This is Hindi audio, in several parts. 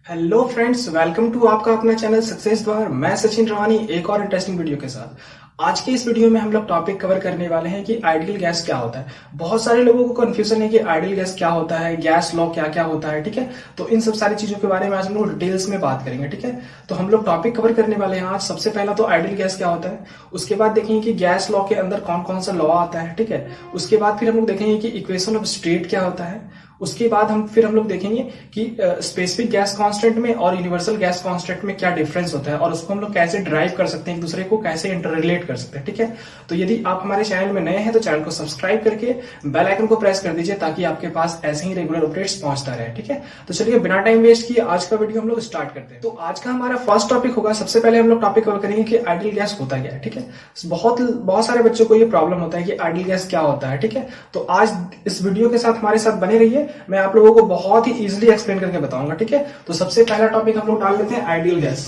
हेलो फ्रेंड्स, वेलकम टू आपका अपना चैनल सक्सेस द्वार। मैं सचिन रवानी एक और इंटरेस्टिंग वीडियो के साथ। आज के इस वीडियो में हम लोग टॉपिक कवर करने वाले हैं कि आइडियल गैस क्या होता है। बहुत सारे लोगों को कंफ्यूजन है कि आइडियल गैस क्या होता है, गैस लॉ क्या क्या होता है। ठीक है, तो इन सब सारी चीजों के बारे में आज हम लोग डिटेल्स में बात करेंगे। ठीक है, तो हम लोग टॉपिक कवर करने वाले हैं आज। सबसे पहला तो आइडियल गैस क्या होता है, उसके बाद देखेंगे कि गैस लॉ के अंदर कौन कौन सा लॉ आता है। ठीक है, उसके बाद फिर हम लोग देखेंगे कि इक्वेशन ऑफ स्टेट क्या होता है। उसके बाद हम लोग देखेंगे कि स्पेसिफिक गैस कांस्टेंट में और यूनिवर्सल गैस कांस्टेंट में क्या डिफरेंस होता है और उसको हम लोग कैसे ड्राइव कर सकते हैं, एक दूसरे को कैसे इंटर रिलेट कर सकते हैं। ठीक है, तो यदि आप हमारे चैनल में नए हैं तो चैनल को सब्सक्राइब करके बेल आइकन को प्रेस कर दीजिए ताकि आपके पास ऐसे ही रेगुलर अपडेट्स पहुंचता रहे। ठीक है, तो चलिए बिना टाइम वेस्ट किए आज का वीडियो हम लोग स्टार्ट करते हैं। तो आज का हमारा फर्स्ट टॉपिक होगा, सबसे पहले हम लोग टॉपिक कवर करेंगे कि आइडियल गैस होता क्या है। ठीक है, बहुत सारे बच्चों को ये प्रॉब्लम होता है कि आइडियल गैस क्या होता है। ठीक है, तो आज इस वीडियो के साथ हमारे साथ बने रहिए, मैं आप लोगों को बहुत ही इजीली एक्सप्लेन करके बताऊंगा। ठीक है, तो सबसे पहला टॉपिक हम लोग डाल लेते हैं आइडियल गैस।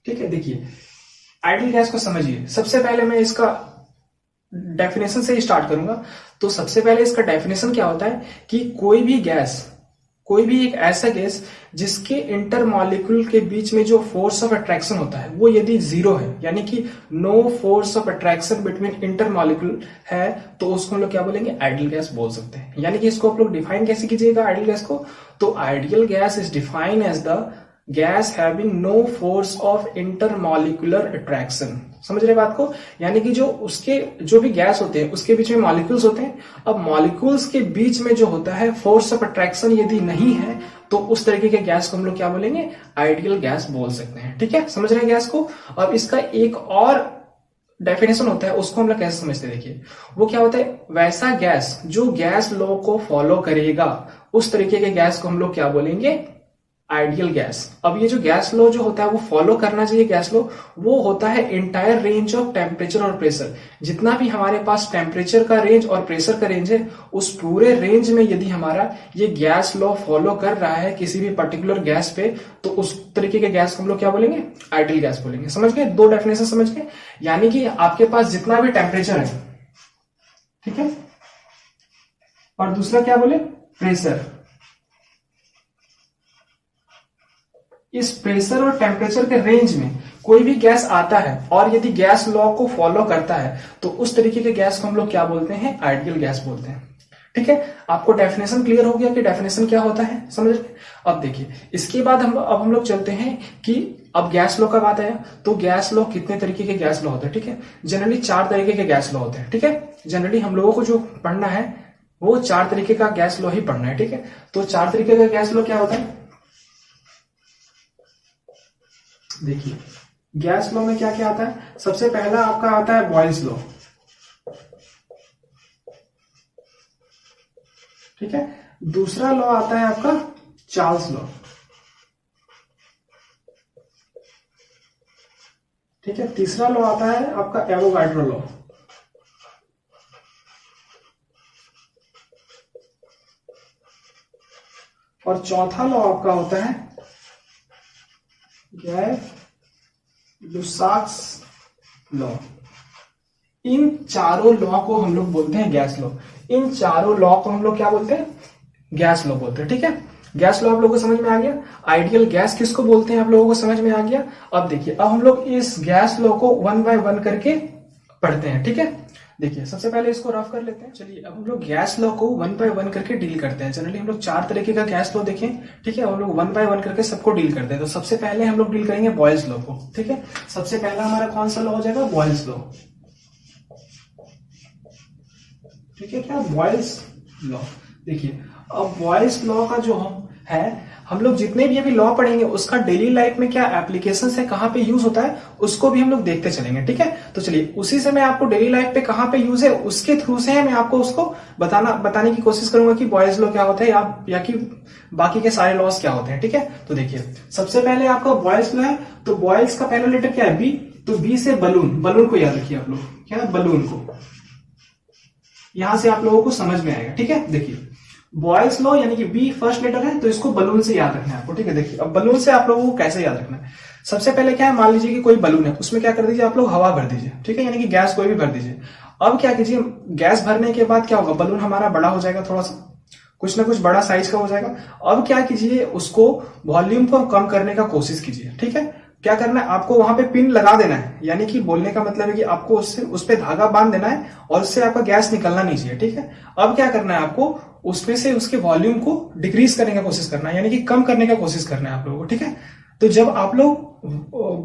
ठीक है, देखिए आइडियल गैस को समझिए। सबसे पहले मैं इसका डेफिनेशन से ही स्टार्ट करूंगा। तो सबसे पहले इसका डेफिनेशन क्या होता है कि कोई भी एक ऐसा गैस जिसके इंटर मॉलिक्यूल के बीच में जो फोर्स ऑफ अट्रैक्शन होता है वो यदि जीरो है, यानी कि no force of attraction between inter molecule है, तो उसको हम लोग क्या बोलेंगे, आइडियल गैस बोल सकते हैं। यानी कि इसको आप लोग डिफाइन कैसे कीजिएगा आइडियल गैस को, तो ideal gas is define as the gas having no force of intermolecular attraction. समझ रहे बात को, यानी कि जो भी गैस होते हैं उसके बीच में मॉलिक्यूल्स होते हैं। अब मॉलिक्यूल्स के बीच में जो होता है फोर्स ऑफ अट्रैक्शन यदि नहीं है तो उस तरीके के गैस को हम लोग क्या बोलेंगे, आइडियल गैस बोल सकते हैं। ठीक है, समझ रहे हैं गैस को। अब इसका एक और डेफिनेशन होता है, उसको हम लोग कैसे समझते हैं, देखिए वो क्या होता है, वैसा गैस जो गैस लॉ को फॉलो करेगा उस तरीके के गैस को हम लोग क्या बोलेंगे, आइडियल गैस। अब ये जो गैस लॉ जो होता है वो फॉलो करना चाहिए गैस लॉ, वो होता है इंटायर रेंज ऑफ टेम्परेचर और प्रेशर। जितना भी हमारे पास टेम्परेचर का रेंज और प्रेशर का रेंज है उस पूरे रेंज में यदि हमारा ये गैस लॉ फॉलो कर रहा है किसी भी पर्टिकुलर गैस पे, तो उस तरीके के गैस को हम लोग क्या बोलेंगे, आइडियल गैस बोलेंगे। समझ गए, दो डेफिनेशन समझ गए। यानी कि आपके पास जितना भी टेम्परेचर है, ठीक है, और दूसरा क्या बोले, प्रेशर। इस प्रेशर और टेम्परेचर के रेंज में कोई भी गैस आता है और यदि गैस लॉ को फॉलो करता है तो उस तरीके के गैस को हम लोग क्या बोलते हैं, आइडियल गैस बोलते हैं। ठीक है, आपको डेफिनेशन क्लियर हो गया कि डेफिनेशन क्या होता है, समझ रहे। अब देखिए इसके बाद हम लोग चलते हैं कि अब गैस लॉ का बात आया तो गैस लॉ कितने तरीके के गैस लॉ होते हैं। ठीक है, जनरली 4 तरीके के गैस लॉ होते हैं। ठीक है, जनरली हम लोगों को जो पढ़ना है वो 4 तरीके का गैस लॉ ही पढ़ना है। ठीक है, तो 4 तरीके का गैस लॉ क्या होता है, देखिए गैस लॉ में क्या क्या आता है। सबसे पहला आपका आता है बॉयल्स लॉ। ठीक है, दूसरा लॉ आता है आपका चार्ल्स लॉ। ठीक है, तीसरा लॉ आता है आपका एवोगाड्रो लॉ। और चौथा लॉ आपका होता है लुसाक्स लॉ। इन चारों लॉ को हम लोग बोलते हैं गैस लॉ। इन चारों लॉ को हम लोग क्या बोलते हैं, गैस लॉ बोलते हैं। ठीक है, गैस लॉ आप लोगों को समझ में आ गया। आइडियल गैस किसको बोलते हैं आप लोगों को समझ में आ गया। अब देखिए अब हम लोग इस गैस लॉ को 1 बाय 1 करके पढ़ते हैं। ठीक है, देखिए सबसे पहले इसको रफ कर लेते हैं। चलिए अब हम लोग गैस लॉ को 1 बाय 1 करके डील करते हैं। जनरली हम लोग 4 तरीके का गैस लॉ देखें। ठीक है, हम लोग 1 बाय 1 करके सबको डील करते हैं। तो सबसे पहले हम लोग डील करेंगे बॉयल्स लॉ को। ठीक है, सबसे पहला हमारा कौन सा लॉ हो जाएगा, बॉयल्स लॉ। ठीक है, क्या बॉयल्स लॉ। देखिए अब बॉयल्स लॉ का जो है, हम लोग जितने भी अभी लॉ पढ़ेंगे उसका डेली लाइफ में क्या एप्लीकेशन है, कहां पे यूज होता है, उसको भी हम लोग देखते चलेंगे। ठीक है, तो चलिए उसी से मैं आपको डेली लाइफ पे कहां पे यूज है उसके थ्रू से मैं आपको उसको बताने की कोशिश करूंगा कि बॉयल्स लॉ क्या होता है या कि बाकी के सारे लॉस क्या होते हैं। ठीक है, तो देखिए सबसे पहले आपका बॉयल्स लॉ है, तो बॉयल्स का पहला लेटर क्या है, बी। तो बी से बलून को याद रखिए आप लोग, क्या बलून को, यहां से आप लोगों को समझ में आएगा। ठीक है, देखिए बॉयल्स लॉ यानी कि बी फर्स्ट लेटर है तो इसको बलून से याद रखना है आपको। ठीक है, देखिए अब बलून से आप लोगों को कैसे याद रखना है। सबसे पहले क्या है, मान लीजिए कि कोई बलून है, उसमें क्या कर दीजिए आप लोग, हवा भर दीजिए। ठीक है, यानी कि गैस कोई भी भर दीजिए। अब क्या कीजिए, गैस भरने के बाद क्या होगा, बलून हमारा बड़ा हो जाएगा थोड़ा सा। कुछ ना कुछ बड़ा साइज का हो जाएगा। अब क्या कीजिए, उसको वॉल्यूम को कम करने का कोशिश कीजिए। ठीक है, क्या करना है, आपको वहां पे पिन लगा देना है, यानी कि बोलने का मतलब है कि आपको उससे उस पे धागा बांध देना है और उससे आपका गैस निकलना नहीं चाहिए। ठीक है, अब क्या करना है, आपको उसमें से उसके वॉल्यूम को डिक्रीज करने का कोशिश करना है, यानी कि कम करने का कोशिश करना है आप लोगों को। ठीक है, तो जब आप लोग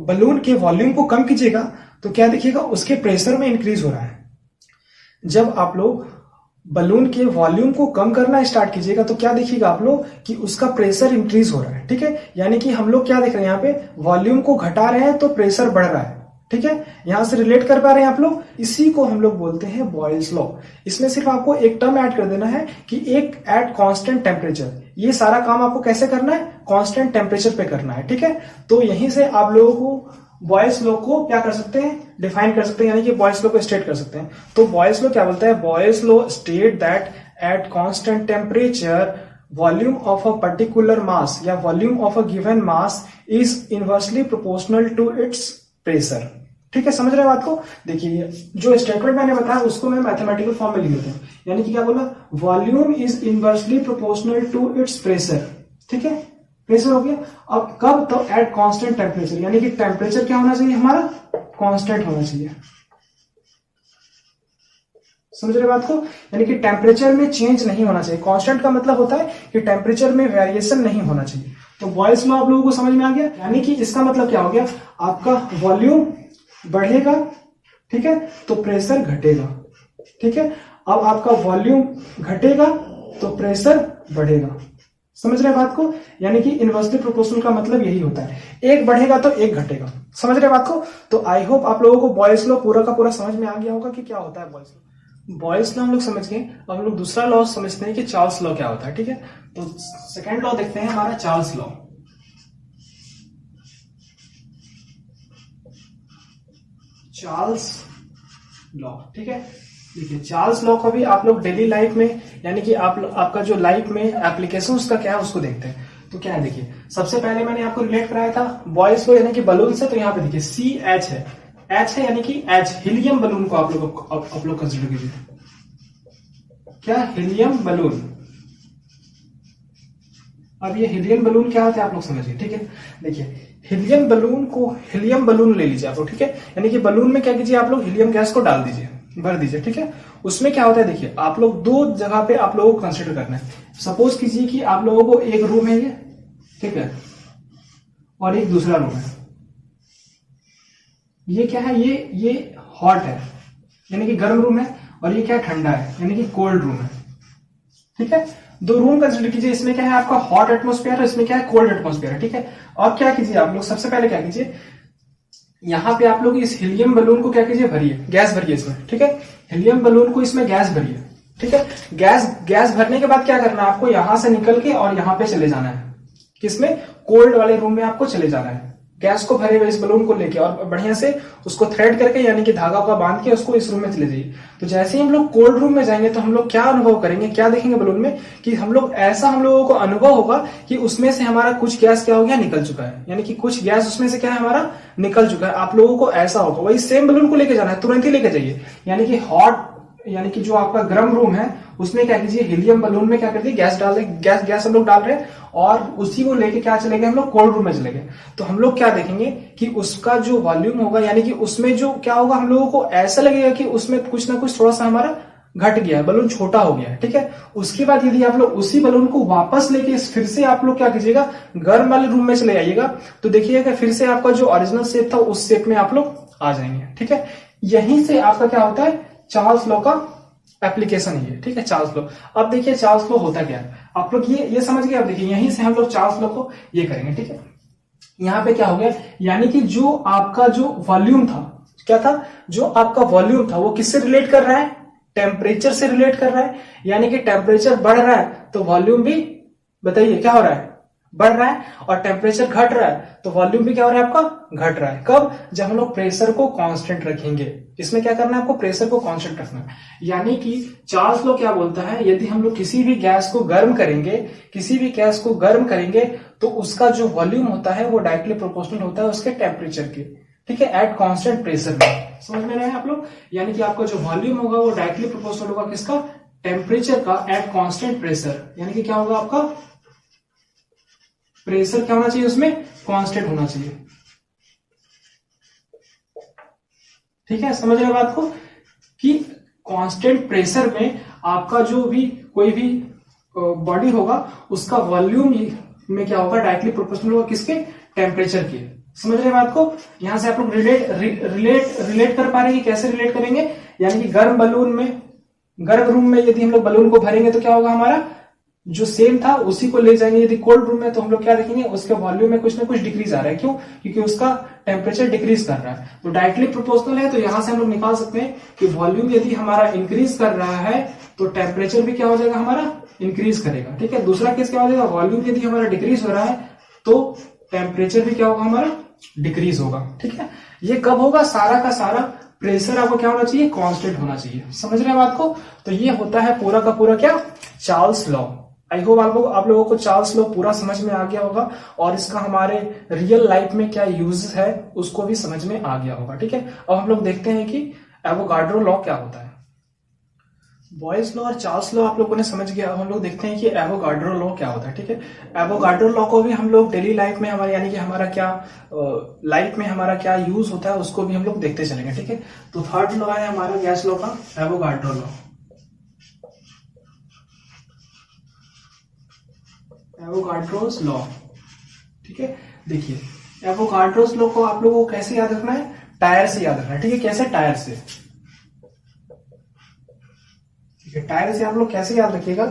बलून के वॉल्यूम को कम कीजिएगा तो क्या देखिएगा, उसके प्रेशर में इंक्रीज हो रहा है। जब आप लोग बलून के वॉल्यूम को कम करना स्टार्ट कीजिएगा तो क्या देखिएगा आप लोग कि उसका प्रेशर इंक्रीज हो रहा है। ठीक है, यानी कि हम लोग क्या देख रहे हैं, यहाँ पे वॉल्यूम को घटा रहे हैं तो प्रेशर बढ़ रहा है। ठीक है, यहां से रिलेट कर पा रहे हैं आप लोग, इसी को हम लोग बोलते हैं बॉयल्स लॉ। इसमें सिर्फ आपको एक टर्म ऐड कर देना है कि एक एट कांस्टेंट टेम्परेचर। ये सारा काम आपको कैसे करना है, कांस्टेंट टेम्परेचर पे करना है। ठीक है, तो यहीं से आप लोगों को बॉयल्स लॉ को क्या कर सकते हैं, डिफाइन कर सकते हैं, यानी कि बॉयल्स लॉ को स्टेट कर सकते हैं। तो बॉयल्स लॉ क्या बोलता है, Boyle's law state that at constant temperature volume of a particular mass या volume of a given mass is inversely proportional to its pressure. ठीक है, समझ रहे हैं बात को। देखिए जो स्टेटमेंट मैंने बताया उसको मैं मैथमेटिकल फॉर्म में लिख देता हूं, यानी कि क्या बोला, volume is inversely proportional to its pressure. ठीक है, प्रेशर हो गया। अब कब, तो एट कांस्टेंट टेम्परेचर, यानी कि टेम्परेचर क्या होना चाहिए हमारा, कांस्टेंट होना चाहिए। समझ रहे बात को, यानी कि टेम्परेचर में चेंज नहीं होना चाहिए। कांस्टेंट का मतलब होता है कि टेम्परेचर में वेरिएशन नहीं होना चाहिए। तो बॉयल्स लॉ आप लोगों को समझ में आ गया, यानी कि इसका मतलब क्या हो गया, आपका वॉल्यूम बढ़ेगा, ठीक है, तो प्रेशर घटेगा। ठीक है, अब आपका वॉल्यूम घटेगा तो प्रेशर बढ़ेगा। समझ रहे बात को, यानी कि इनवर्सली प्रोपोर्शनल का मतलब यही होता है, एक बढ़ेगा तो एक घटेगा। समझ रहे बात को। तो आई होप आप लोगों को बॉयल्स लॉ पूरा का पूरा समझ में आ गया होगा कि क्या होता है बॉयल्स लॉ। बॉयल्स लॉ हम लोग समझ गए, अब हम लोग दूसरा लॉ समझते हैं कि चार्ल्स लॉ क्या होता है। ठीक है, तो सेकेंड लॉ देखते हैं हमारा चार्ल्स लॉ। चार्ल्स लॉ, ठीक है, देखिए चार्ल्स लॉ का भी आप लोग डेली लाइफ में, यानी कि आपका जो लाइफ में एप्लीकेशन उसका क्या है उसको देखते हैं। तो क्या है, देखिए सबसे पहले मैंने आपको रिलेट कराया था बॉयल्स लॉ यानी कि बलून से। तो यहाँ पे देखिए सी एच है, एच है यानी कि एच, हीलियम बलून को आप लोग कंसिडर कीजिए। क्या, हीलियम बलून। अब ये हीलियम बलून क्या होता है आप लोग समझिए। ठीक है, देखिए हीलियम बलून को, हीलियम बलून ले लीजिए आप लोग। ठीक है, यानी कि बलून में क्या कीजिए, आप लोग हीलियम गैस को डाल दीजिए, भर दीजिए। ठीक है, उसमें क्या होता है, देखिए आप लोग दो जगह पे आप लोगों को कंसिडर करना है। सपोज कीजिए कि आप लोगों को एक रूम है ये, ठीक है, और एक दूसरा रूम है। ये क्या है, ये हॉट है यानी कि गर्म रूम है, और ये क्या है, ठंडा है यानी कि कोल्ड रूम है। ठीक है, दो रूम कंसिडर कीजिए, इसमें क्या है आपका हॉट एटमोस्फेयर है, इसमें क्या है कोल्ड एटमोस्फेयर है। ठीक है, और क्या कीजिए आप लोग, सबसे पहले क्या कीजिए, यहां पे आप लोग इस हीलियम बलून को क्या कीजिए, भरिए, गैस भरिए इसमें। ठीक है, हीलियम बलून को इसमें गैस भरिए। ठीक है, गैस भरने के बाद क्या करना है आपको, यहां से निकल के और यहां पे चले जाना है, किसमें, कोल्ड वाले रूम में आपको चले जाना है। गैस को भरे हुए इस बलून को लेके और बढ़िया से उसको थ्रेड करके यानी कि धागा का बांध के उसको इस रूम में चले जाइए। तो जैसे ही हम लोग कोल्ड रूम में जाएंगे तो हम लोग क्या अनुभव करेंगे, क्या देखेंगे बलून में, कि हम लोगों को अनुभव होगा कि उसमें से हमारा कुछ गैस क्या हो गया, निकल चुका है, यानी कि कुछ गैस उसमें से क्या है हमारा निकल चुका है। आप लोगों को ऐसा होगा, वही सेम बलून को लेके जाना है, तुरंत ही लेके जाइए। यानी कि हॉट, यानी कि जो आपका गर्म रूम है उसमें क्या कीजिए, हीलियम बलून में क्या कर दिए, गैस डाल दे, गैस हम लोग डाल रहे हैं, और उसी को लेके क्या चले गए हम लोग, कोल्ड रूम में चले गए। तो हम लोग क्या देखेंगे कि उसका जो वॉल्यूम होगा, यानी कि उसमें जो क्या होगा, हम लोगों को ऐसा लगेगा कि उसमें कुछ ना कुछ थोड़ा सा हमारा घट गया है, बलून छोटा हो गया है। ठीक है, उसके बाद यदि आप लोग उसी बलून को वापस लेके फिर से आप लोग क्या कीजिएगा, गर्म वाले रूम में चले आइएगा, तो देखिएगा फिर से आपका जो ओरिजिनल शेप था उस शेप में आप लोग आ जाएंगे। ठीक है, यहीं से आपका क्या होता है, चार्ल्स लॉ का एप्लीकेशन ही है। ठीक है, चार्ल्स लॉ। अब देखिए चार्ल्स लॉ होता क्या है, आप लोग ये समझ गए। अब देखिए यहीं से हम लोग चार्ल्स लॉ को ये करेंगे। ठीक है, यहां पे क्या हो गया, यानी कि जो आपका जो वॉल्यूम था, क्या था, जो आपका वॉल्यूम था वो किससे रिलेट कर रहा है, टेम्परेचर से रिलेट कर रहा है। यानी कि टेम्परेचर बढ़ रहा है तो वॉल्यूम भी, बताइए क्या हो रहा है, बढ़ रहा है, और टेम्परेचर घट रहा है तो वॉल्यूम भी क्या हो रहा है आपका, घट रहा है। कब, जब हम लोग प्रेशर को कांस्टेंट रखेंगे। इसमें क्या करना है आपको, प्रेशर को कांस्टेंट रखना है। यानी कि चार्ल्स लॉ क्या बोलता है, यदि हम लोग किसी भी गैस को गर्म करेंगे, तो उसका जो वॉल्यूम होता है वो डायरेक्टली प्रोपोर्शनल होता है उसके टेम्परेचर के। ठीक है, एट कांस्टेंट प्रेशर में। समझ में रहे हैं आप लोग, यानी कि आपका जो वॉल्यूम होगा वो डायरेक्टली प्रोपोर्शनल होगा किसका, टेम्परेचर का एट कांस्टेंट प्रेशर, यानी कि क्या होगा आपका प्रेशर क्या होना चाहिए उसमें कांस्टेंट होना चाहिए। ठीक है, समझ रहे हो बात को कि कांस्टेंट प्रेशर में आपका जो भी कोई भी बॉडी होगा उसका वॉल्यूम में क्या होगा डायरेक्टली प्रोपोर्शनल होगा किसके, टेम्परेचर के। समझ रहे बात को, यहां से आप लोग रिलेट कर पा रहे हैं। कैसे रिलेट करेंगे, यानी कि गर्म रूम में यदि हम लोग बलून को भरेंगे तो क्या होगा, हमारा जो सेम था उसी को ले जाएंगे। यदि कोल्ड रूम में तो हम लोग क्या देखेंगे, उसके वॉल्यूम में कुछ ना कुछ डिक्रीज आ रहा है। क्यों, क्योंकि उसका टेम्परेचर डिक्रीज कर रहा है, तो डायरेक्टली प्रोपोर्शनल है। तो यहां से हम लोग निकाल सकते हैं कि वॉल्यूम यदि हमारा इंक्रीज कर रहा है तो टेम्परेचर भी क्या हो जाएगा, हमारा इंक्रीज करेगा। ठीक है, दूसरा केस क्या हो जाएगा, वॉल्यूम यदि हमारा डिक्रीज हो रहा है तो टेम्परेचर भी क्या होगा, हमारा डिक्रीज होगा। ठीक है, ये कब होगा, सारा का सारा प्रेशर आपको क्या होना चाहिए, कांस्टेंट होना चाहिए। समझ रहे हैं बात को, तो ये होता है पूरा का पूरा क्या, चार्ल्स लॉ। आई होप आप लोगों को चार्ल्स लॉ पूरा समझ में आ गया होगा और इसका हमारे रियल लाइफ में क्या यूज है उसको भी समझ में आ गया होगा। ठीक है, अब हम लोग देखते हैं कि एवोगाड्रो लॉ क्या होता है। बॉयज लॉ और चार्ल्स लॉ आप लोगों ने समझ गया। अब हम लोग देखते हैं कि एवोगाड्रो लॉ क्या होता है। ठीक है, एवोगाड्रो लॉ को भी हम लोग डेली लाइफ में हमारे यानी कि हमारा क्या लाइफ में हमारा क्या यूज होता है उसको भी हम लोग देखते चलेंगे। ठीक है, तो थर्ड लॉ है हमारा गैस लॉ का, एवोगाड्रो लॉ। एवोगाड्रोस लॉ, ठीक है, देखिए एवोगाड्रोस लॉ को आप लोगों को कैसे याद रखना है, टायर से याद रखना है। ठीक है, कैसे, टायर से। ठीक है, टायर से आप लोग कैसे याद रखिएगा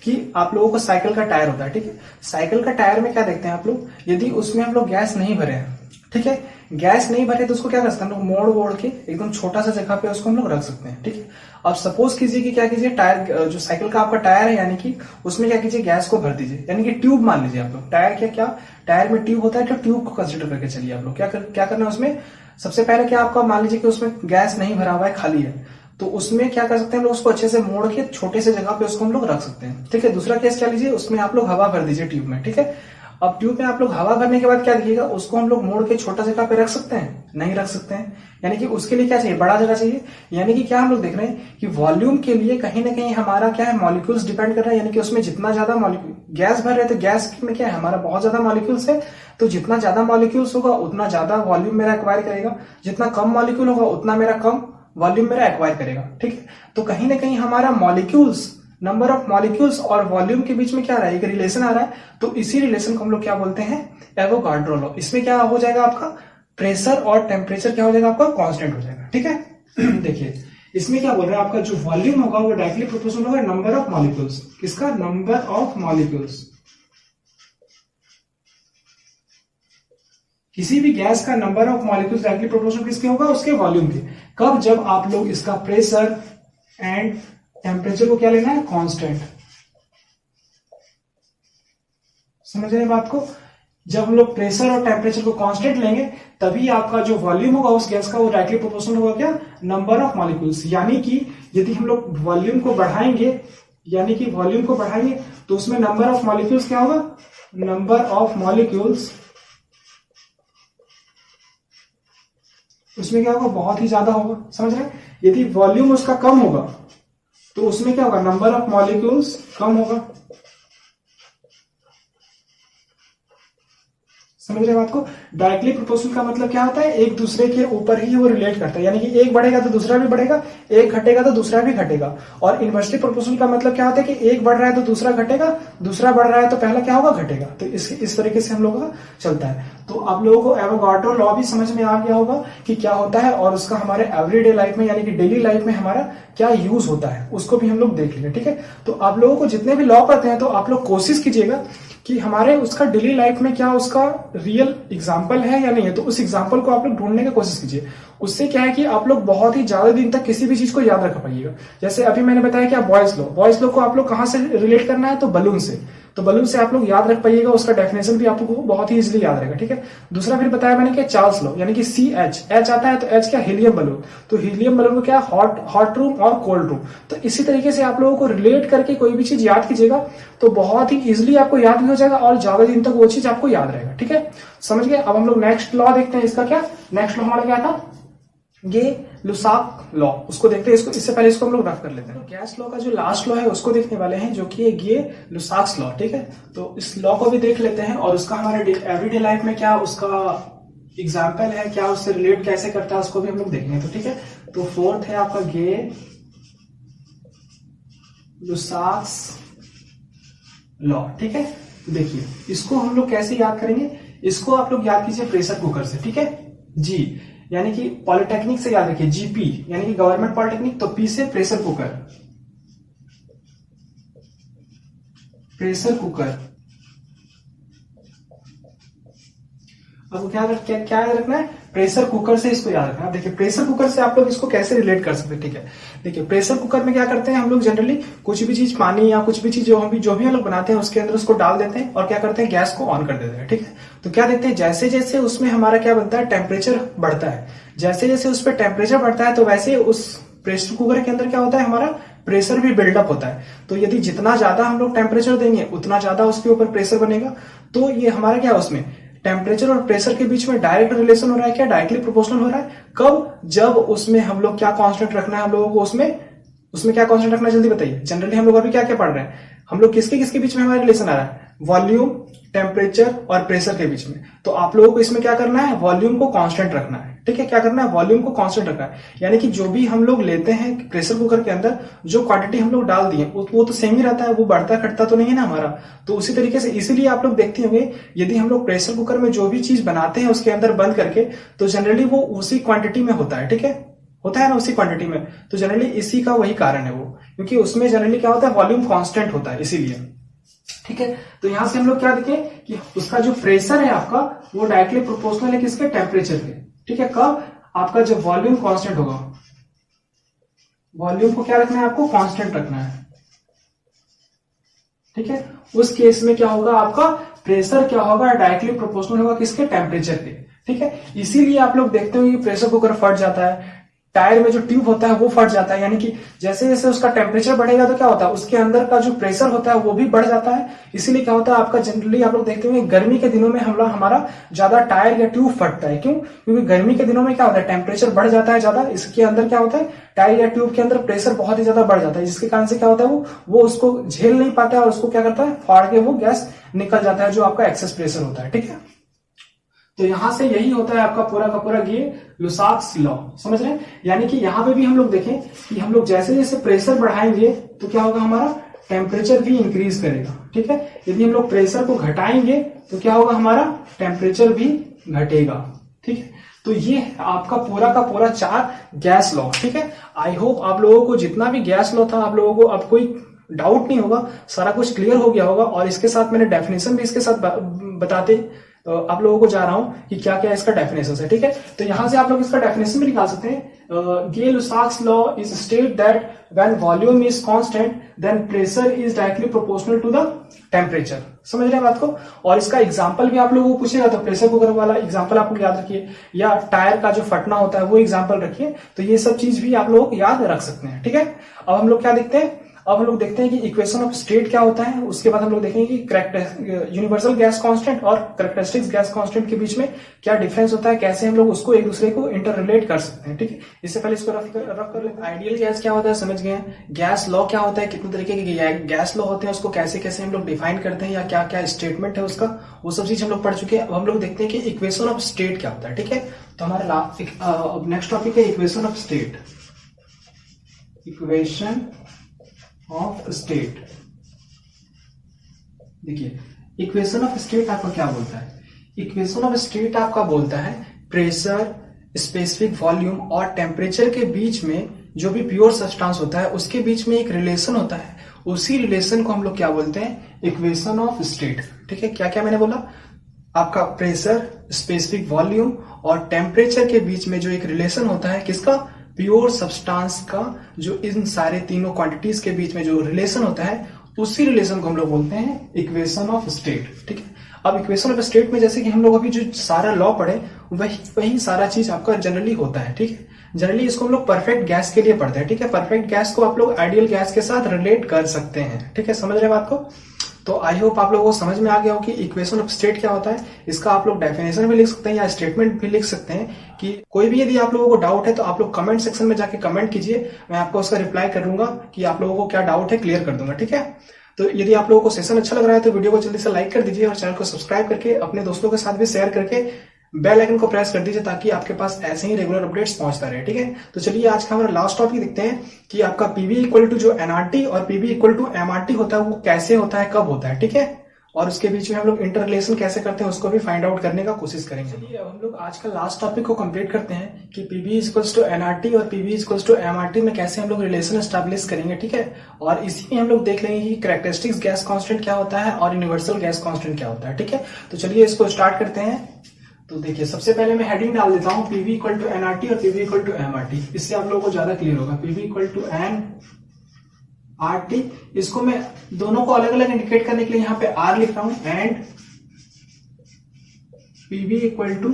कि आप लोगों को साइकिल का टायर होता है। ठीक है, साइकिल का टायर में क्या देखते हैं आप लोग, यदि उसमें हम लोग गैस नहीं भरे हैं, ठीक है, गैस नहीं भरे तो उसको क्या कर सकते हैं हम लोग, मोड़ के एकदम छोटा सा जगह पे उसको हम लोग रख सकते हैं। ठीक है, अब सपोज कीजिए कि क्या कीजिए, टायर जो साइकिल का आपका टायर है यानी कि उसमें क्या कीजिए, गैस को भर दीजिए, यानी कि ट्यूब मान लीजिए आप लोग। टायर क्या टायर में ट्यूब होता है, तो ट्यूब को कंसिडर करके चलिए आप लोग। क्या करना है उसमें, सबसे पहले क्या आपका मान लीजिए कि उसमें गैस नहीं भरा हुआ है, खाली है, तो उसमें क्या कर सकते हैं हम लोग, उसको अच्छे से मोड़ के छोटे से जगह पे उसको हम लोग रख सकते हैं। ठीक है, दूसरा केस क्या लीजिए, उसमें आप लोग हवा भर दीजिए ट्यूब में। ठीक है, अब ट्यूब में आप लोग हवा भरने के बाद क्या दिखेगा, उसको हम लोग मोड़ के छोटा जगह पे रख सकते हैं, नहीं रख सकते हैं। यानी कि उसके लिए क्या चाहिए, बड़ा जगह चाहिए। यानी कि क्या हम लोग देख रहे हैं कि वॉल्यूम के लिए कहीं ना कहीं हमारा क्या है, मॉलिक्यूल्स डिपेंड कर रहा है। यानी कि उसमें जितना ज्यादा गैस भर रहे हैं तो गैस में क्या है, हमारा बहुत ज्यादा मॉलिक्यूल्स है, तो जितना ज्यादा मॉलिक्यूल्स होगा उतना ज्यादा वॉल्यूम मेरा एक्वायर करेगा, जितना कम मॉलिक्यूल होगा उतना मेरा कम वॉल्यूम मेरा एक्वायर करेगा। ठीक है, तो कहीं ना कहीं हमारा मॉलिक्यूल्स, नंबर ऑफ मॉलिक्यूल्स और वॉल्यूम के बीच में क्या रहा है, एक रिलेशन आ रहा है। तो इसी रिलेशन को हम लोग क्या बोलते हैं, एवोगाड्रो लॉ। इसमें क्या हो जाएगा आपका, प्रेशर और टेम्परेचर क्या हो जाएगा आपका, कांस्टेंट हो जाएगा। ठीक है, देखिए इसमें क्या बोल रहा है, आपका जो वॉल्यूम होगा वो डायरेक्टली प्रोपोर्शनल होगा नंबर ऑफ मॉलिक्यूल्स। किसका, नंबर ऑफ मॉलिक्यूल्स। किसी भी गैस का number of molecules directly proportional किसके होगा, उसके वॉल्यूम के। कब, जब आप लोग इसका प्रेशर एंड टेम्परेचर को क्या लेना है, कांस्टेंट। समझ रहे हैं बात को, जब हम लोग प्रेशर और टेम्परेचर को कांस्टेंट लेंगे तभी आपका जो वॉल्यूम होगा उस गैस का वो डायरेक्टली प्रोपोर्शनल होगा क्या, नंबर ऑफ मॉलिक्यूल्स। यानी कि यदि हम लोग वॉल्यूम को बढ़ाएंगे, यानी कि वॉल्यूम को बढ़ाएंगे तो उसमें नंबर ऑफ मॉलिक्यूल्स क्या होगा, नंबर ऑफ मॉलिक्यूल्स उसमें क्या होगा, बहुत ही ज्यादा होगा। समझ रहे हैं, यदि वॉल्यूम उसका कम होगा तो उसमें क्या होगा, नंबर ऑफ मॉलिक्यूल्स कम होगा। समझ रहे बात को, डायरेक्टली प्रोपोर्शनल का मतलब क्या होता है, एक दूसरे के ऊपर ही वो रिलेट करता है। यानी कि एक बढ़ेगा तो दूसरा भी बढ़ेगा, एक घटेगा तो दूसरा भी घटेगा। और इनवर्सली प्रोपोर्शनल का मतलब क्या होता है कि एक बढ़ रहा है तो दूसरा घटेगा, दूसरा बढ़ रहा है तो पहला क्या होगा, घटेगा। तो इस तरीके से हम लोगों का चलता है। तो आप लोगों को एवोगाड्रो लॉ भी समझ में आ गया होगा कि क्या होता है और उसका हमारे एवरीडे लाइफ में यानी कि डेली लाइफ में हमारा क्या यूज होता है, उसको भी हम लोग देख लेंगे। ठीक है, तो आप लोगों को जितने भी लॉ पढ़ते हैं तो आप लोग कोशिश कीजिएगा कि हमारे उसका डेली लाइफ में क्या उसका रियल एग्जाम्पल है या नहीं है, तो उस एग्जाम्पल को आप लोग ढूंढने की कोशिश कीजिए। उससे क्या है कि आप लोग बहुत ही ज्यादा दिन तक किसी भी चीज को याद रख पाइएगा। जैसे अभी मैंने बताया कि बॉयज लॉ को आप लोग कहां से रिलेट करना है, तो बलून से। तो बलून से आप लोग याद रख पाइएगा, उसका डेफिनेशन भी आपको बहुत ही इजीली याद रहेगा। ठीक है, दूसरा फिर बताया मैंने क्या, चार्ल्स लॉ, यानी कि एच आता है तो एच क्या, हीलियम बलून। तो हीलियम बलून को क्या, हॉट रूम और कोल्ड रूम। तो इसी तरीके से आप लोगों को रिलेट करके कोई भी चीज याद कीजिएगा तो बहुत ही इजिली आपको याद भी हो जाएगा और ज्यादा दिन तक वो चीज आपको याद रहेगा। ठीक है, समझ गए। अब हम लोग नेक्स्ट लॉ देखते हैं, इसका क्या, नेक्स्ट लॉ हमारा क्या था, गे लुसाक लॉ, उसको देखते हैं। इसको इससे पहले इसको हम लोग रफ कर लेते हैं। तो गैस लॉ का जो लास्ट लॉ है उसको देखने वाले हैं, जो कि गे लुसाक्स लॉ, ठीक है। तो इस लॉ को भी देख लेते हैं और उसका हमारे एवरीडे लाइफ में क्या उसका एग्जाम्पल है, क्या उससे रिलेट कैसे करता है, उसको भी हम लोग देखेंगे। तो ठीक है, तो फोर्थ है आपका गे लुसाक्स लॉ, ठीक है। तो देखिए इसको हम लोग कैसे याद करेंगे, इसको आप लोग याद कीजिए प्रेशर कुकर से, ठीक है। जी यानी कि पॉलिटेक्निक से याद रखिए, जीपी यानी कि गवर्नमेंट पॉलिटेक्निक, तो पी से प्रेशर कुकर, प्रेशर कुकर। अब क्या याद रखना है, प्रेशर कुकर से इसको याद रखना है। देखिए प्रेशर कुकर से आप लोग इसको कैसे रिलेट कर सकते हैं, ठीक है। देखिए प्रेशर कुकर में क्या करते हैं हम लोग, जनरली कुछ भी चीज, पानी या कुछ भी चीज जो भी हम लोग बनाते हैं उसके अंदर उसको डाल देते हैं और क्या करते हैं, गैस को ऑन कर देते हैं, ठीक है। तो क्या देखते हैं, जैसे जैसे उसमें हमारा क्या बनता है, टेम्परेचर बढ़ता है, जैसे जैसे उस पर टेम्परेचर बढ़ता है तो वैसे उस प्रेशर कुकर के अंदर क्या होता है, हमारा प्रेशर भी बिल्डअप होता है। तो यदि जितना ज्यादा हम लोग टेम्परेचर देंगे उतना ज्यादा उसके ऊपर प्रेशर बनेगा। तो ये हमारा क्या, उसमें टेम्परेचर और प्रेशर के बीच में डायरेक्ट रिलेशन हो रहा है, क्या डायरेक्टली प्रोपोर्शनल हो रहा है। कब, जब उसमें हम लोग क्या कांस्टेंट रखना है हम लोगों को, उसमें क्या कांस्टेंट रखना है, जल्दी बताइए। जनरली हम लोग अभी क्या क्या पढ़ रहे हैं, हम लोग किसके किसके बीच में हमारा रिलेशन आ रहा है, वॉल्यूम, टेम्परेचर और प्रेशर के बीच में। तो आप लोगों को इसमें क्या करना है, वॉल्यूम को कांस्टेंट रखना है, ठीक है। क्या करना है, वॉल्यूम को कांस्टेंट रखना है, यानी कि जो भी हम लोग लेते हैं प्रेशर कुकर के अंदर, जो क्वांटिटी हम लोग डाल दिए वो तो सेम ही रहता है, वो बढ़ता घटता तो नहीं है ना हमारा। तो उसी तरीके से इसीलिए आप लोग देखते होंगे, यदि हम लोग प्रेशर कुकर में जो भी चीज बनाते हैं उसके अंदर बंद करके, तो जनरली वो उसी क्वांटिटी में होता है, ठीक है, होता है ना उसी क्वांटिटी में। तो जनरली इसी का वही कारण है वो, क्योंकि उसमें जनरली क्या होता है, वॉल्यूम कांस्टेंट होता है, इसीलिए, ठीक है। तो यहां से हम लोग क्या देखें कि उसका जो प्रेशर है आपका वो डायरेक्टली प्रोपोर्शनल है किसके, टेम्परेचर के, ठीक है। कब, आपका जब वॉल्यूम कांस्टेंट होगा, वॉल्यूम को क्या रखना है, आपको कांस्टेंट रखना है, ठीक है। उस केस में क्या होगा, आपका प्रेशर क्या होगा, डायरेक्टली प्रोपोर्शनल होगा किसके, टेम्परेचर के, ठीक है। इसीलिए आप लोग देखते हो कि प्रेशर कुकर फट जाता है, टायर में जो ट्यूब होता है वो फट जाता है, यानी कि जैसे जैसे उसका टेम्परेचर बढ़ेगा तो क्या होता है, उसके अंदर का जो प्रेशर होता है वो भी बढ़ जाता है। इसीलिए क्या होता है आपका, जनरली आप लोग देखते होंगे गर्मी के दिनों में हमारा ज्यादा टायर या ट्यूब फटता है। क्यों, क्योंकि गर्मी के दिनों में क्या होता है, टेम्परेचर बढ़ जाता है ज्यादा, इसके अंदर क्या होता है, टायर या ट्यूब के अंदर प्रेशर बहुत ही ज्यादा बढ़ जाता है, जिसके कारण से क्या होता है, वो उसको झेल नहीं पाता है और उसको क्या करता है, फाड़ के वो गैस निकल जाता है, जो आपका एक्सेस प्रेशर होता है, ठीक है। तो यहां से यही होता है आपका पूरा का पूरा ये लुसाक्स लॉ, समझ रहे हैं। यानी कि यहां पे भी हम लोग देखें कि हम लोग जैसे जैसे प्रेशर बढ़ाएंगे तो क्या होगा, हमारा टेम्परेचर भी इंक्रीज करेगा, ठीक है। यदि हम लोग प्रेशर को घटाएंगे तो क्या होगा, हमारा टेम्परेचर भी घटेगा, ठीक है। तो ये आपका पूरा का पूरा 4 गैस लॉ, ठीक है। आई होप आप लोगों को जितना भी गैस लॉ था, आप लोगों को अब कोई डाउट नहीं होगा, सारा कुछ क्लियर हो गया होगा। और इसके साथ मैंने डेफिनेशन भी इसके साथ बताते आप लोगों को जा रहा हूं कि क्या क्या इसका डेफिनेशन है, ठीक है। तो यहां से आप लोग इसका डेफिनेशन भी निकाल सकते हैं। Gay Lussac's law is state that when volume is constant then pressure is directly proportional to the temperature. समझ रहे हैं बात को। और इसका एग्जांपल भी आप लोगों को पूछेगा तो प्रेशर कुकर वाला एग्जांपल आप लोग याद रखिए, या टायर का जो फटना होता है वो एग्जांपल रखिए। तो ये सब चीज भी आप लोग याद रख सकते हैं, ठीक है। अब हम लोग क्या देखते हैं, अब हम लोग देखते हैं कि इक्वेशन ऑफ स्टेट क्या होता है। उसके बाद हम लोग देखेंगे कि यूनिवर्सल गैस कांस्टेंट और कैरेक्टरिस्टिक्स गैस कांस्टेंट के बीच में क्या डिफरेंस होता है, कैसे हम लोग उसको एक दूसरे को इंटर रिलेट कर सकते हैं, ठीक है। इससे पहले इसको रफ कर लेते हैं। आइडियल गैस क्या होता है समझ गए हैं, गैस लॉ क्या होता है, कितने तरीके के गैस लॉ होते हैं, उसको कैसे कैसे हम लोग डिफाइन करते हैं, या क्या क्या स्टेटमेंट है उसका, वो सब चीज हम लोग पढ़ चुके हैं। अब हम लोग देखते हैं कि इक्वेशन ऑफ स्टेट क्या होता है, ठीक है। तो हमारा नेक्स्ट टॉपिक है equation of state, equation of state. देखिए इक्वेशन ऑफ स्टेट आपका क्या बोलता है, इक्वेशन ऑफ स्टेट आपका बोलता है प्रेशर, स्पेसिफिक वॉल्यूम और टेम्परेचर के बीच में जो भी प्योर सब्सटेंस होता है उसके बीच में एक रिलेशन होता है, उसी रिलेशन को हम लोग क्या बोलते हैं, इक्वेशन ऑफ स्टेट, ठीक है। क्या क्या मैंने बोला, आपका प्रेशर, स्पेसिफिक वॉल्यूम और टेम्परेचर के बीच में जो एक रिलेशन होता है, किसका, प्योर सब्सटेंस का, जो इन सारे तीनों क्वांटिटीज के बीच में जो रिलेशन होता है, उसी रिलेशन को हम लोग बोलते हैं इक्वेशन ऑफ स्टेट, ठीक है। अब इक्वेशन ऑफ स्टेट में जैसे कि हम लोग अभी जो सारा लॉ पढ़े वही सारा चीज आपका जनरली होता है, ठीक है। जनरली इसको हम लोग परफेक्ट गैस के लिए पढ़ते हैं, ठीक है। परफेक्ट गैस को आप लोग आइडियल गैस के साथ रिलेट कर सकते हैं, ठीक है, समझ रहे बात को। तो आई होप आप लोगों को समझ में आ गया हो कि इक्वेशन ऑफ स्टेट क्या होता है। इसका आप लोग डेफिनेशन भी लिख सकते हैं या स्टेटमेंट भी लिख सकते हैं। कि कोई भी यदि आप लोगों को डाउट है तो आप लोग कमेंट सेक्शन में जाके कमेंट कीजिए, मैं आपको उसका रिप्लाई करूंगा कि आप लोगों को क्या डाउट है, क्लियर कर दूंगा। ठीक है, तो यदि आप लोगों को सेशन अच्छा लग रहा है तो वीडियो को जल्दी से लाइक कर दीजिए और चैनल को सब्सक्राइब करके अपने दोस्तों के साथ भी शेयर करके बेल आइकन को प्रेस कर दीजिए ताकि आपके पास ऐसे ही रेगुलर अपडेट्स पहुंचता रहे। ठीक है, तो चलिए आज का हमारा लास्ट टॉपिक देखते हैं कि आपका पीवी इक्वल टू जो एनआरटी और पीवी इक्वल टू एमआरटी होता है वो कैसे होता है, कब होता है। ठीक है, और उसके बीच में हम लोग इंटर रिलेशन कैसे करते हैं उसको भी फाइंड आउट करने का कोशिश करेंगे। चलिए अब हम लोग आज का लास्ट टॉपिक को कंप्लीट करते हैं कि पीवी इक्वल्स टू एनआरटी और पीवी इक्वल्स टू एमआरटी में कैसे हम लोग रिलेशन एस्टैब्लिश करेंगे। ठीक है, और इसी में हम लोग देख लेंगे कि कैरेक्टरिस्टिक्स गैस कांस्टेंट क्या होता है और यूनिवर्सल गैस कांस्टेंट क्या होता है। ठीक है, तो चलिए इसको स्टार्ट करते हैं। तो देखिए सबसे पहले मैं हेडिंग डाल देता हूं पीवी इक्वल टू एनआरटी और पीवी इक्वल टू एमआरटी, इससे आप लोगों को ज्यादा क्लियर होगा। PV equal to N R T, इसको मैं दोनों को अलग अलग इंडिकेट करने के लिए यहां पे आर लिख रहा हूं, and PV equal to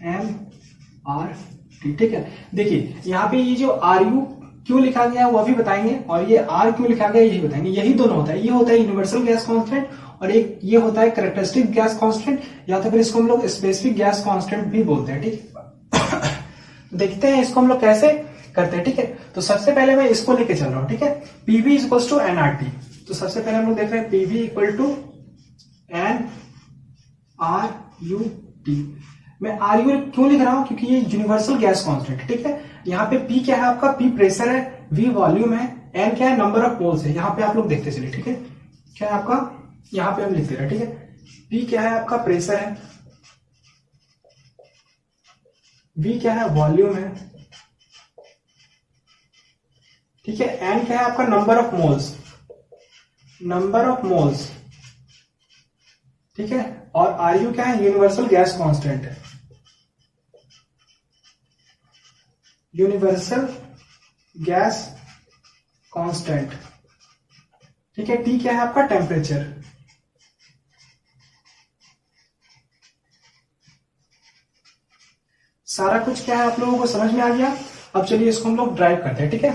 M R T. ठीक है, देखिए यहां पे ये जो आर यू क्यों लिखा गया है वो अभी बताएंगे, और ये आर क्यों लिखा गया है यही बताएंगे। यही दोनों होता है, ये होता है यूनिवर्सल गैस कांस्टेंट और एक ये होता है कैरेक्टरिस्टिक गैस कांस्टेंट, या तो फिर इसको हम लोग स्पेसिफिक गैस कांस्टेंट भी बोलते हैं। ठीक है, देखते हैं इसको हम लोग कैसे करते हैं। ठीक है, तो सबसे पहले मैं इसको लेके चल रहा हूं। ठीक है, पीवी इक्वल टू एनआरटी, तो सबसे पहले हम लोग देख रहे हैं PV equal to N R U T. मैं आर यू क्यों लिख रहा हूं, क्योंकि ये यूनिवर्सल गैस कांस्टेंट। ठीक है, यहाँ पे पी क्या है आपका, पी प्रेशर है, वी वॉल्यूम है, एन क्या है, नंबर ऑफ मोल्स है। यहाँ पे आप लोग देखते चलिए। ठीक है, क्या है आपका, यहाँ पे हम लिखते रहे। ठीक है, पी क्या है आपका, प्रेशर है, वी क्या है, वॉल्यूम है। ठीक है, एन क्या है आपका, number of moles, number of moles. ठीक है, और आर यू क्या है, यूनिवर्सल गैस कांस्टेंट है, यूनिवर्सल गैस कांस्टेंट। ठीक है, टी क्या है आपका, टेम्परेचर। सारा कुछ क्या है आप लोगों को समझ में आ गया। अब चलिए इसको हम लोग ड्राइव करते हैं। ठीक है,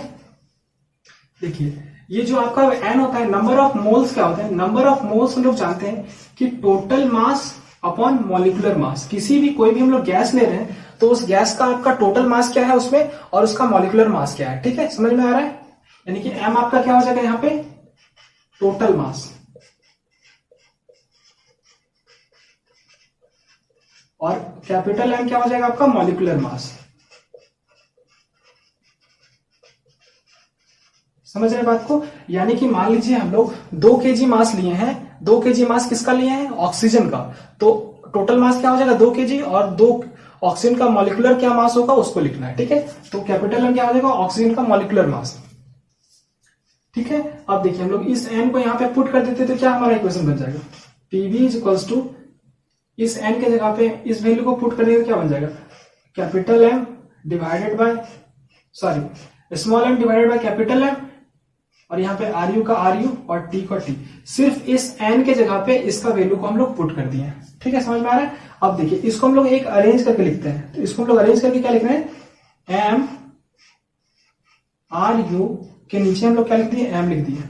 देखिए ये जो आपका एन होता है, नंबर ऑफ मोल्स क्या होता है, नंबर ऑफ मोल्स हम लोग जानते हैं कि total mass upon molecular mass. किसी भी कोई भी हम लोग गैस ले रहे हैं तो उस गैस का आपका टोटल मास क्या है उसमें और उसका मॉलिक्यूलर मास क्या है। ठीक है, समझ में आ रहा है, यानी कि एम आपका क्या हो जाएगा यहाँ पे, टोटल मास, और कैपिटल एम क्या हो जाएगा आपका, मॉलिक्यूलर मास। समझ रहे बात को, यानी कि मान लीजिए हम लोग 2 केजी मास लिए हैं, 2 केजी मास किसका लिए हैं, ऑक्सीजन का, तो टोटल मास क्या हो जाएगा 2 केजी, और 2 ऑक्सीजन का मॉलिक्यूलर क्या मास होगा उसको लिखना है। ठीक है, तो कैपिटल एम क्या हो जाएगा, ऑक्सीजन का मॉलिक्यूलर मास। ठीक है, अब देखिए हम लोग इस एन को यहां पे पुट कर देते तो क्या हमारा इक्वेशन बन जाएगा, पीवी इज इक्वल्स टू, इस एन के जगह पे इस वैल्यू को पुट करने का क्या बन जाएगा, capital M divided by, sorry small M divided by capital M, और यहाँ पे आर यू का आर यू और टी का टी। सिर्फ इस एन के जगह पे इसका वैल्यू को हम लोग पुट कर दिए। ठीक है, समझ में आ रहा है। अब देखिए इसको हम लोग एक अरेंज करके लिखते हैं, तो इसको हम लोग अरेंज करके क्या लिख रहे हैं, एम आर यू के नीचे हम लोग क्या लिख दिए, एम लिख दिए,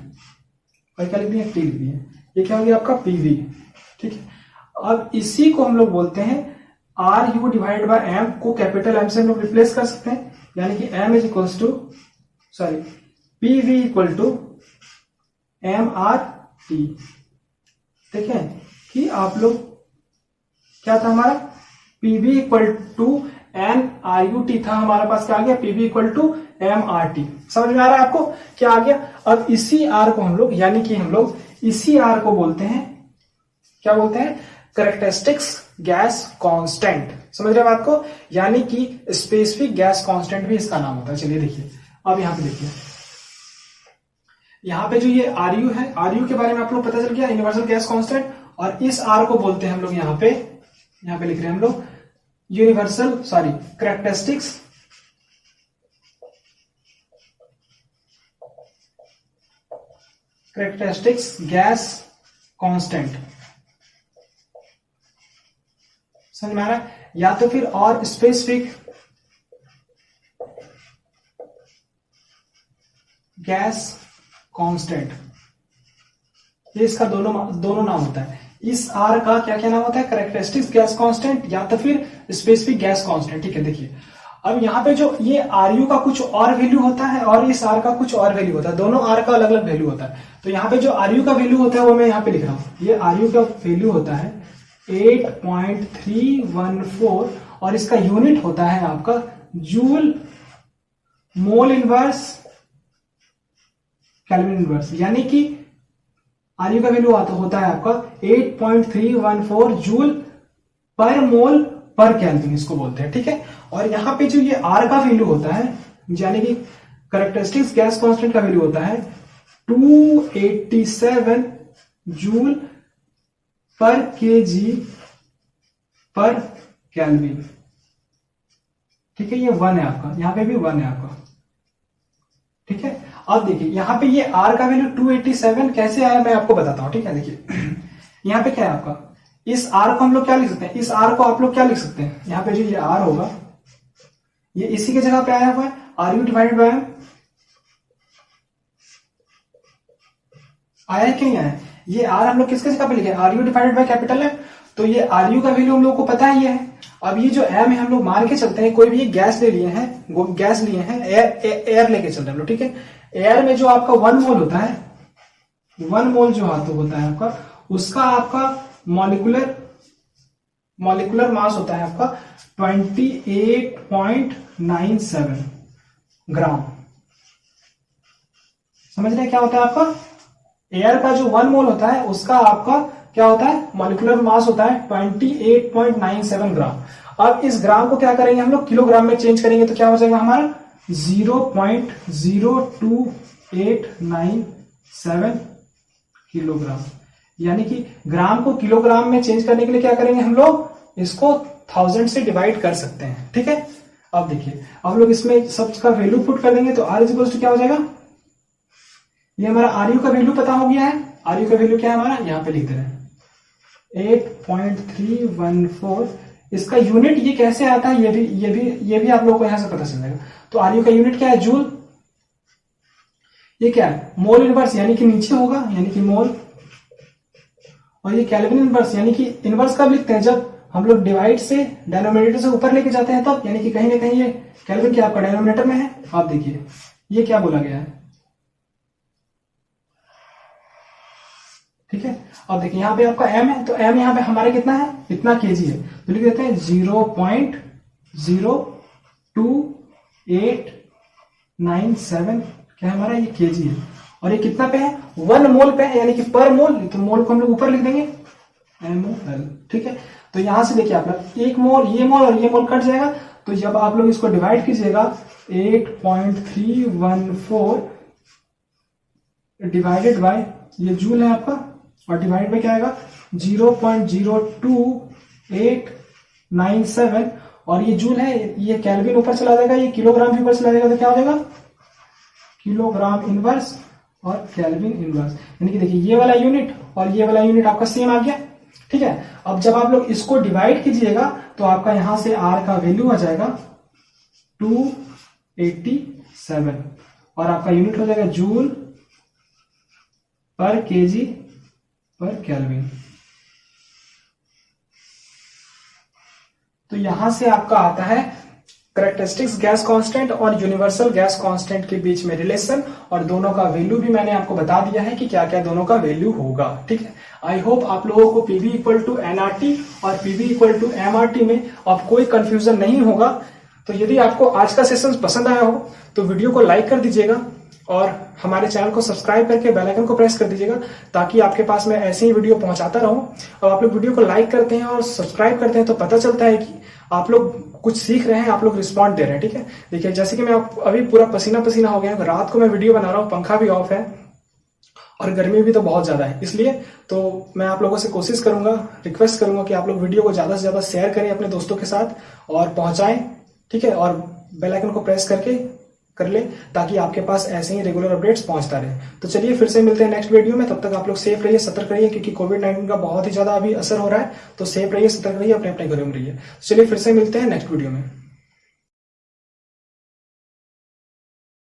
और क्या लिख दिए, टी लिख दिए। ये क्या हो गया आपका पीवी। ठीक है, अब इसी को हम लोग बोलते हैं R U divided by M को कैपिटल एम से हम लोग रिप्लेस कर सकते हैं, यानी कि M is equals to, sorry PV equal to M R T. ठीक है, कि आप लोग क्या था हमारा, PV equal to N R U T था हमारे पास, क्या आ गया, PV equal to M R T. समझ में आ रहा है आपको क्या आ गया। अब इसी आर को हम लोग, यानी कि हम लोग इसी आर को बोलते हैं, क्या बोलते हैं, कैरेक्टरिस्टिक्स गैस कांस्टेंट। समझ रहे बात को, यानी कि स्पेसिफिक गैस कांस्टेंट भी इसका नाम होता है। चलिए देखिए, अब यहां पे देखिए, यहां पे जो ये आर यू है, आर यू के बारे में आप लोग पता चल गया, यूनिवर्सल गैस कांस्टेंट, और इस आर को बोलते हैं हम लोग यहां पे लिख रहे हैं हम लोग universal, sorry characteristics gas constant. समझ में आ रहा है, या तो फिर और स्पेसिफिक गैस कांस्टेंट। ये इसका दोनों नाम होता है। इस आर का क्या क्या नाम होता है, कैरेक्टरिस्टिक्स गैस कांस्टेंट या तो फिर स्पेसिफिक गैस कांस्टेंट। ठीक है, देखिए अब यहाँ पे जो ये आर यू का कुछ और वैल्यू होता है और इस आर का कुछ और वैल्यू होता है, दोनों आर का अलग अलग वैल्यू होता है। तो यहाँ पे जो आर यू का वैल्यू होता है वो मैं यहाँ पे लिख रहा हूँ, ये आर यू का वैल्यू होता है 8.314 और इसका यूनिट होता है आपका joule mole inverse kelvin inverse, यानी कि आर यू का वैल्यू होता है आपका 8.314 जूल पर मोल पर केल्विन, इसको बोलते हैं। ठीक है, और यहां पे जो ये आर का वैल्यू होता है यानी कि कैरेक्टरिस्टिक्स गैस कांस्टेंट का वैल्यू होता है 287 जूल पर केजी पर केल्विन। ठीक है, ये 1 है आपका, यहां पे भी 1 है आपका। ठीक है, अब देखिए यहां पे ये आर का वैल्यू 287 कैसे आया मैं आपको बताता हूं। ठीक है, देखिए यहां पे क्या है आपका, इस आर को हम लोग क्या लिख सकते हैं, इस आर को आप लोग क्या लिख सकते हैं, यहां पे जो ये आर होगा ये इसी के जगह पे आया हुआ है R U divided by M, आया है कि नहीं आया। ये आर हम लोग किसके जगह पे लिखे, R U divided by capital M. तो ये आर यू का वैल्यू हम लोग को पता ही है। अब ये जो एम है हम लोग मान के चलते हैं, कोई भी ये गैस ले लिए हैं, गैस लिए हैं, एयर लेके चल रहे हैं हम लोग। ठीक है, एयर में जो आपका 1 मोल होता है, 1 मोल जो होता है आपका, उसका आपका मॉलिक्यूलर मास होता है आपका 28.97 ग्राम। समझ रहे हैं क्या होता है आपका, एयर का जो 1 मोल होता है उसका आपका क्या होता है, मॉलिक्यूलर मास होता है 28.97 ग्राम। अब इस ग्राम को क्या करेंगे हम लोग, किलोग्राम में चेंज करेंगे तो क्या हो जाएगा हमारा 0.02897 किलोग्राम। यानी कि ग्राम को किलोग्राम में चेंज करने के लिए क्या करेंगे हम लोग, इसको 1000 से डिवाइड कर सकते हैं। ठीक है, अब देखिए अब लोग इसमें सब का वैल्यू पुट कर देंगे तो आर इक्वल्स टू क्या हो जाएगा, ये हमारा आर यू का वैल्यू पता हो गया है। आर यू का वैल्यू क्या है हमारा, यहां पे लिख दे रहे हैं 8.314। इसका यूनिट ये कैसे आता है ये भी आप लोग को यहां से पता चल जाएगा। तो आर यू का यूनिट क्या है, जूल। ये क्या है, मोल इनवर्स, यानी कि नीचे होगा, यानी कि मोल। और ये केल्विन इनवर्स, यानी कि इनवर्स कब लिखते हैं, जब हम लोग डिवाइड से डिनोमिनेटर से ऊपर लेके जाते हैं तब, यानी कि कहीं ना कहीं ये केल्विन क्या आपका डिनोमिनेटर में है। आप देखिए ये क्या बोला गया है। ठीक है, अब देखिए यहाँ पे आपका m है, तो m यहाँ पे हमारे कितना है, इतना केजी है, तो लिख देते हैं 0.02897 क्या है हमारा, ये केजी है। और ये कितना पे है, 1 मोल पे है, यानी कि पर मोल, तो मोल को हम लोग ऊपर लिख देंगे MOL। ठीक है, तो यहां से देखिए आप लोग एक मोल, ये मोल और ये मोल कट जाएगा, तो जब आप लोग इसको डिवाइड कीजिएगा 8.314 डिवाइडेड बाय, ये जूल है आपका, और डिवाइड बाय क्या आएगा 0.02897, और ये जूल है, ये केल्विन ऊपर चला जाएगा, ये किलोग्राम भी ऊपर चला जाएगा, तो क्या हो जाएगा किलोग्राम इनवर्स और केल्विन इनवर्स। यानी कि देखिए ये वाला यूनिट और ये वाला यूनिट आपका सेम आ गया। ठीक है, अब जब आप लोग इसको डिवाइड कीजिएगा तो आपका यहां से आर का वैल्यू आ जाएगा 287 और आपका यूनिट हो जाएगा जूल पर केजी पर केल्विन। तो यहां से आपका आता है कैरेक्टरिस्टिक्स गैस कांस्टेंट और यूनिवर्सल गैस कांस्टेंट के बीच में रिलेशन, और दोनों का वैल्यू भी मैंने आपको बता दिया है कि क्या क्या दोनों का वैल्यू होगा। ठीक है, आई होप आप लोगों को पीवी इक्वल टू एनआरटी और पीवी इक्वल टू एमआरटी में अब कोई कंफ्यूजन नहीं होगा। तो यदि आपको आज का सेशन पसंद आया हो तो वीडियो को लाइक कर दीजिएगा और हमारे चैनल को सब्सक्राइब करके बेल आइकन को प्रेस कर दीजिएगा, ताकि आपके पास मैं ऐसे ही वीडियो पहुंचाता रहूं। और आप लोग वीडियो को लाइक करते हैं और सब्सक्राइब करते हैं तो पता चलता है कि आप लोग कुछ सीख रहे हैं, आप लोग रिस्पॉन्ड दे रहे हैं। ठीक है, देखिए जैसे कि मैं अभी पूरा पसीना पसीना हो गया, रात को मैं वीडियो बना रहा हूँ, पंखा भी ऑफ है और गर्मी भी तो बहुत ज्यादा है, इसलिए तो मैं आप लोगों से कोशिश करूंगा, रिक्वेस्ट करूंगा कि आप लोग वीडियो को ज्यादा से ज्यादा शेयर करें अपने दोस्तों के साथ और पहुंचाएं। ठीक है, और बेल आइकन को प्रेस करके कर ले, ताकि आपके पास ऐसे ही रेगुलर अपडेट्स पहुंचता रहे। तो चलिए फिर से मिलते हैं नेक्स्ट वीडियो में, तब तक आप लोग सेफ रहिए, सतर्क रहिए, क्योंकि कोविड-19 का बहुत ही ज्यादा अभी असर हो रहा है। तो सेफ रहिए, सतर्क रहिए, अपने अपने घरों में रहिए। चलिए फिर से मिलते हैं नेक्स्ट वीडियो में।